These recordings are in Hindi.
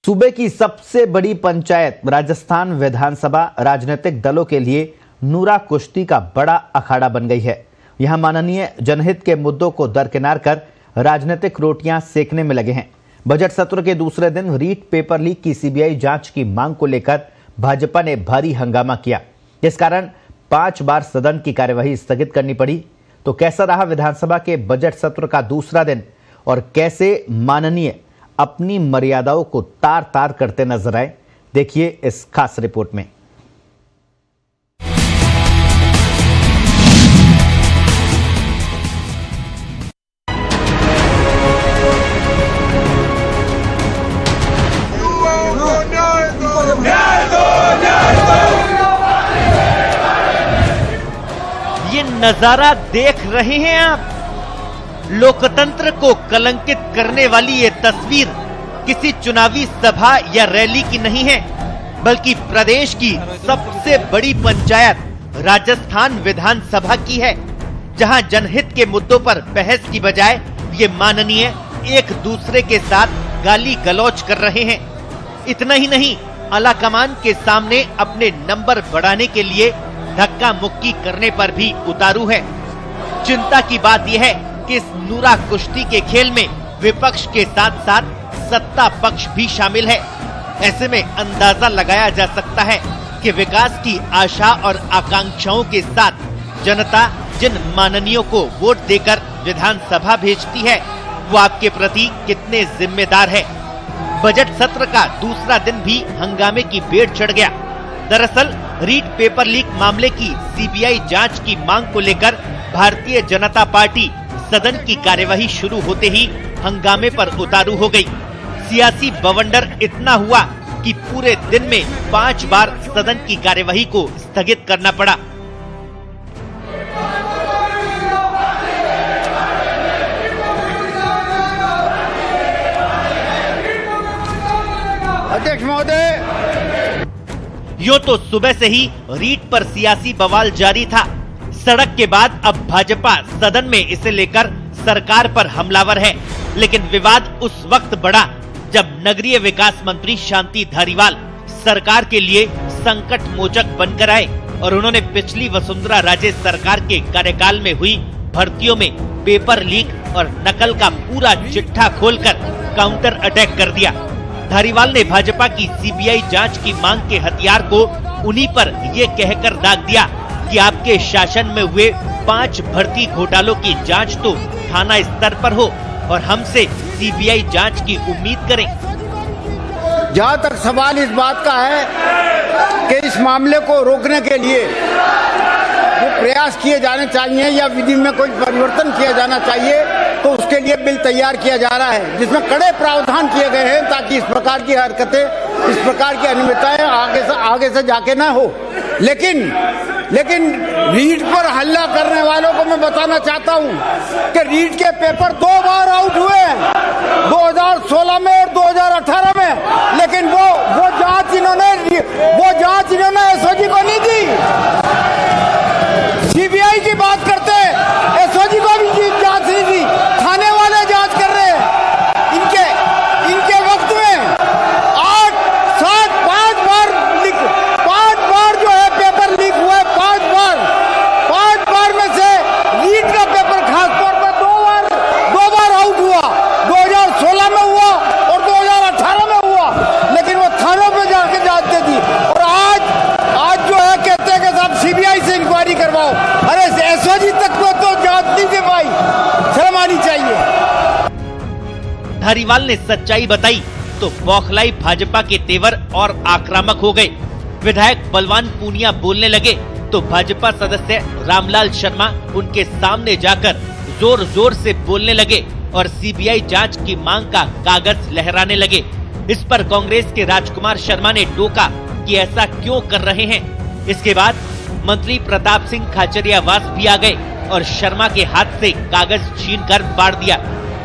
सूबे की सबसे बड़ी पंचायत राजस्थान विधानसभा राजनीतिक दलों के लिए नूरा कुश्ती का बड़ा अखाड़ा बन गई है। यहां माननीय जनहित के मुद्दों को दरकिनार कर राजनीतिक रोटियां सेकने में लगे हैं। बजट सत्र के दूसरे दिन रीट पेपर लीक की सीबीआई जांच की मांग को लेकर भाजपा ने भारी हंगामा किया। इस कारण 5 बार सदन की कार्यवाही स्थगित करनी पड़ी। तो कैसा रहा विधानसभा के बजट सत्र का दूसरा दिन और कैसे माननीय अपनी मर्यादाओं को तार तार करते नजर आए, देखिए इस खास रिपोर्ट में। ये नजारा देख रहे हैं आप। लोकतंत्र को कलंकित करने वाली ये तस्वीर किसी चुनावी सभा या रैली की नहीं है, बल्कि प्रदेश की सबसे बड़ी पंचायत राजस्थान विधानसभा की है, जहां जनहित के मुद्दों पर बहस की बजाय ये माननीय एक दूसरे के साथ गाली गलौज कर रहे हैं। इतना ही नहीं, आलाकमान के सामने अपने नंबर बढ़ाने के लिए धक्का मुक्की करने पर भी उतारू है। चिंता की बात यह है कि इस नूरा कुश्ती के खेल में विपक्ष के साथ साथ सत्ता पक्ष भी शामिल है। ऐसे में अंदाजा लगाया जा सकता है कि विकास की आशा और आकांक्षाओं के साथ जनता जिन माननीयों को वोट देकर विधानसभा भेजती है, वो आपके प्रति कितने जिम्मेदार है। बजट सत्र का दूसरा दिन भी हंगामे की बेड़ चढ़ गया। दरअसल रीट पेपर लीक मामले की सीबीआई जांच की मांग को लेकर भारतीय जनता पार्टी सदन की कार्यवाही शुरू होते ही हंगामे पर उतारू हो गई। सियासी बवंडर इतना हुआ कि पूरे दिन में 5 बार सदन की कार्यवाही को स्थगित करना पड़ा। अध्यक्ष महोदय, यूं तो सुबह से ही रीट पर सियासी बवाल जारी था। सड़क के बाद अब भाजपा सदन में इसे लेकर सरकार पर हमलावर है, लेकिन विवाद उस वक्त बढ़ा जब नगरीय विकास मंत्री शांति धारीवाल सरकार के लिए संकट मोचक बनकर आए और उन्होंने पिछली वसुंधरा राजे सरकार के कार्यकाल में हुई भर्तियों में पेपर लीक और नकल का पूरा चिट्ठा खोलकर काउंटर अटैक कर दिया। धारीवाल ने भाजपा की सीबीआई जांच की मांग के हथियार को उन्हीं पर ये कहकर दाग दिया कि आपके शासन में हुए 5 भर्ती घोटालों की जांच तो थाना स्तर पर हो और हमसे सीबीआई जांच की उम्मीद करें। जहां तक सवाल इस बात का है कि इस मामले को रोकने के लिए वो प्रयास किए जाने चाहिए या विधि में कोई परिवर्तन किया जाना चाहिए, तो उसके लिए बिल तैयार किया जा रहा है, जिसमें कड़े प्रावधान किए गए हैं ताकि इस प्रकार की हरकतें, इस प्रकार की अनियमितताएं आगे से जाके ना हो। लेकिन रीट पर हल्ला करने वालों को मैं बताना चाहता हूं कि रीट के पेपर 2 बार आउट हुए हैं, 2016 में और 2018 में, लेकिन वो जांच इन्होंने एसओजी को नहीं दी। सीबीआई की बात करते हैं, एसओजी को भी जांच नहीं दी, थाने वाले जांच कर रहे हैं। इनके वक्त में 8, 7, 5 बार जो है पेपर लीक हुआ है। 5 बार में से रीट का पेपर खास तौर पर 2 बार आउट हुआ, 2016 में हुआ और 2018 में हुआ, लेकिन वो थानों पे जाके जांच दे दी। और आज जो है कहते हैं कि साहब सीबीआई से इंक्वायरी करवाओ। अरे एसओजी तक तो जांच नहीं दे पाई, शर्म आनी चाहिए। धारीवाल ने सच्चाई बताई तो बौखलाई भाजपा के तेवर और आक्रामक हो गए। विधायक बलवान पूनिया बोलने लगे तो भाजपा सदस्य रामलाल शर्मा उनके सामने जाकर जोर जोर से बोलने लगे और सीबीआई जांच की मांग का कागज लहराने लगे। इस पर कांग्रेस के राजकुमार शर्मा ने टोका कि ऐसा क्यों कर रहे हैं। इसके बाद मंत्री प्रताप सिंह खाचरियावास भी आ गए और शर्मा के हाथ से कागज छीनकर बांट दिया।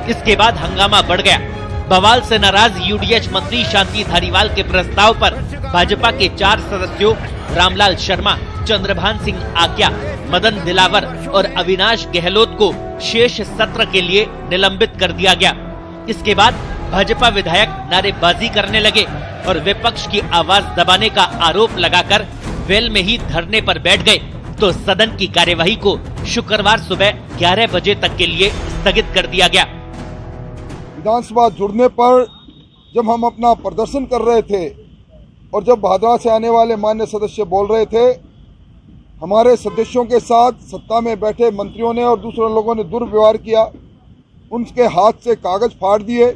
इसके बाद हंगामा बढ़ गया। बवाल से नाराज यूडीएच मंत्री शांति धारीवाल के प्रस्ताव पर भाजपा के 4 सदस्यों रामलाल शर्मा, चंद्रभान सिंह आक्या, मदन दिलावर और अविनाश गहलोत को शेष सत्र के लिए निलंबित कर दिया गया। इसके बाद भाजपा विधायक नारेबाजी करने लगे और विपक्ष की आवाज दबाने का आरोप लगाकर वेल में ही धरने पर बैठ गए, तो सदन की कार्यवाही को शुक्रवार सुबह 11 बजे तक के लिए स्थगित कर दिया गया। विधानसभा जुड़ने पर जब हम अपना प्रदर्शन कर रहे थे और जब भादरा से आने वाले मान्य सदस्य बोल रहे थे, हमारे सदस्यों के साथ सत्ता में बैठे मंत्रियों ने और दूसरे लोगों ने दुर्व्यवहार किया, उनके हाथ से कागज फाड़ दिए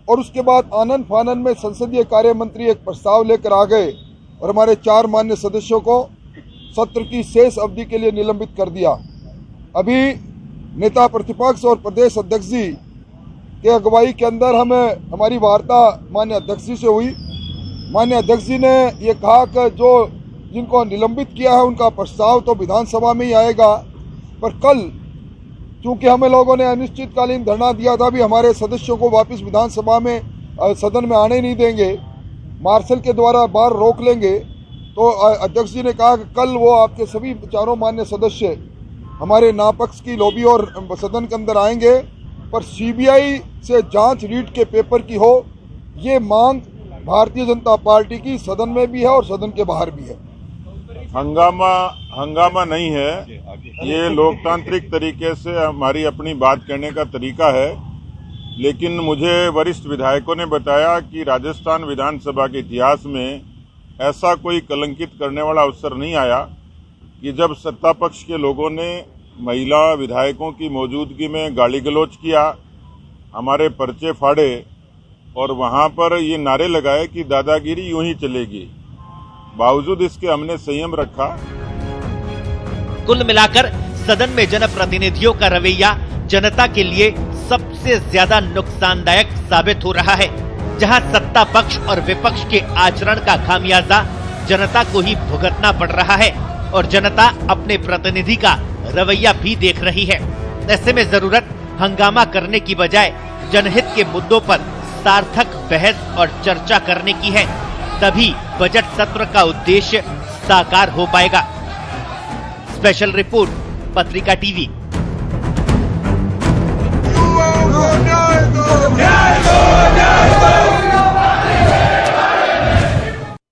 और उसके बाद आनन फानन में संसदीय कार्य मंत्री एक प्रस्ताव लेकर आ गए और हमारे 4 मान्य सदस्यों को सत्र की शेष अवधि के लिए निलंबित कर दिया। अभी नेता प्रतिपक्ष और प्रदेश अध्यक्ष जी के अगुवाई के अंदर हमारी वार्ता मान्य अध्यक्ष जी से हुई। मान्य अध्यक्ष जी ने ये कहा कि जो जिनको निलंबित किया है उनका प्रस्ताव तो विधानसभा में ही आएगा, पर कल चूंकि हमें लोगों ने अनिश्चितकालीन धरना दिया था, भी हमारे सदस्यों को वापस विधानसभा में सदन में आने नहीं देंगे, मार्शल के द्वारा बाहर रोक लेंगे, तो अध्यक्ष जी ने कहा कि कल वो आपके सभी 4 मान्य सदस्य हमारे नापक्ष की लॉबी और सदन के अंदर आएंगे, पर सीबीआई से जांच रीट के पेपर की हो, ये मांग भारतीय जनता पार्टी की सदन में भी है और सदन के बाहर भी है। हंगामा नहीं है, ये लोकतांत्रिक तरीके से हमारी अपनी बात कहने का तरीका है। लेकिन मुझे वरिष्ठ विधायकों ने बताया कि राजस्थान विधानसभा के इतिहास में ऐसा कोई कलंकित करने वाला अवसर नहीं आया कि जब सत्ता पक्ष के लोगों ने महिला विधायकों की मौजूदगी में गाली गलौज किया, हमारे पर्चे फाड़े और वहां पर ये नारे लगाए कि दादागिरी यूं ही चलेगी। बावजूद इसके हमने संयम रखा। कुल मिलाकर सदन में जनप्रतिनिधियों का रवैया जनता के लिए सबसे ज्यादा नुकसानदायक साबित हो रहा है, जहां सत्ता पक्ष और विपक्ष के आचरण का खामियाजा जनता को ही भुगतना पड़ रहा है और जनता अपने प्रतिनिधि का रवैया भी देख रही है। ऐसे में जरूरत हंगामा करने की बजाय जनहित के मुद्दों पर सार्थक बहस और चर्चा करने की है, तभी बजट सत्र का उद्देश्य साकार हो पाएगा। स्पेशल रिपोर्ट, पत्रिका टीवी।